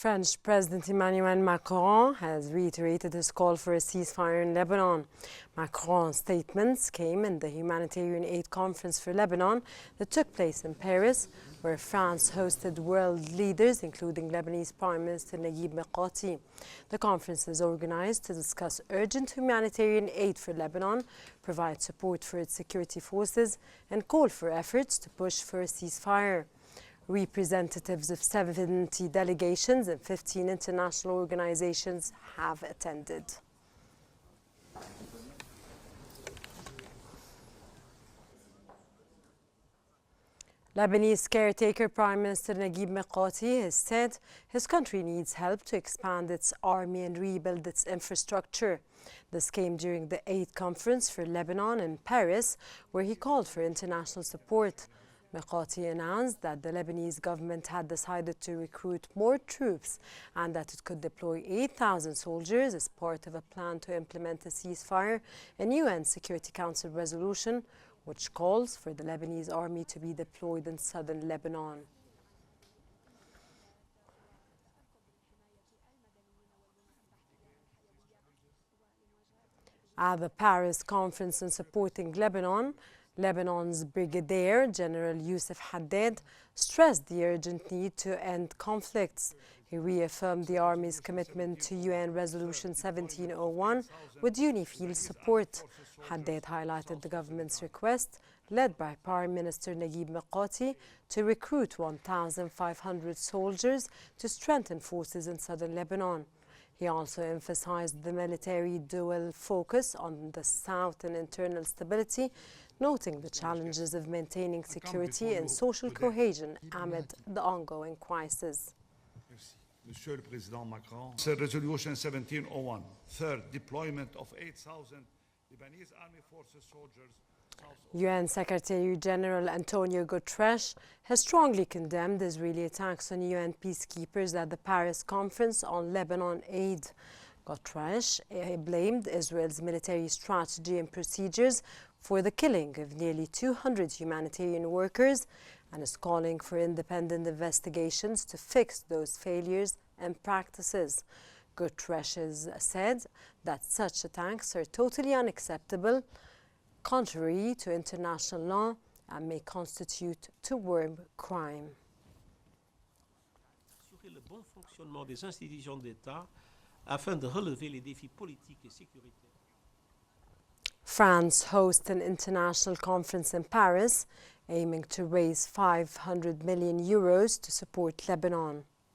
French President Emmanuel Macron has reiterated his call for a ceasefire in Lebanon. Macron's statements came in the humanitarian aid conference for Lebanon that took place in Paris, where France hosted world leaders, including Lebanese Prime Minister Naguib Mikati. The conference is organized to discuss urgent humanitarian aid for Lebanon, provide support for its security forces, and call for efforts to push for a ceasefire. Representatives of 70 delegations and 15 international organizations have attended. Lebanese caretaker Prime Minister Naguib Mikati has said his country needs help to expand its army and rebuild its infrastructure. This came during the Aid Conference for Lebanon in Paris, where he called for international support. Mikati announced that the Lebanese government had decided to recruit more troops and that it could deploy 8,000 soldiers as part of a plan to implement a ceasefire, an UN Security Council resolution which calls for the Lebanese army to be deployed in southern Lebanon. At the Paris conference on supporting Lebanon, Lebanon's Brigadier General Youssef Haddad stressed the urgent need to end conflicts. He reaffirmed the Army's commitment to UN Resolution 1701 with UNIFIL support. Haddad highlighted the government's request, led by Prime Minister Naguib Mikati, to recruit 1,500 soldiers to strengthen forces in southern Lebanon. He also emphasized the military dual focus on the south and internal stability, noting the challenges of maintaining security and social cohesion amid the ongoing crisis. Monsieur le Président Macron, Resolution 1701, third deployment of 8,000 Lebanese army forces soldiers. UN Secretary General Antonio Guterres has strongly condemned Israeli attacks on UN peacekeepers at the Paris conference on Lebanon aid. Guterres blamed Israel's military strategy and procedures for the killing of nearly 200 humanitarian workers and is calling for independent investigations to fix those failures and practices. Guterres said that such attacks are totally unacceptable, contrary to international law, and may constitute a war crime. Assurer le bon fonctionnement des institutions d'État afin de relever les défis politiques et sécuritaires. France hosts an international conference in Paris aiming to raise €500 million to support Lebanon.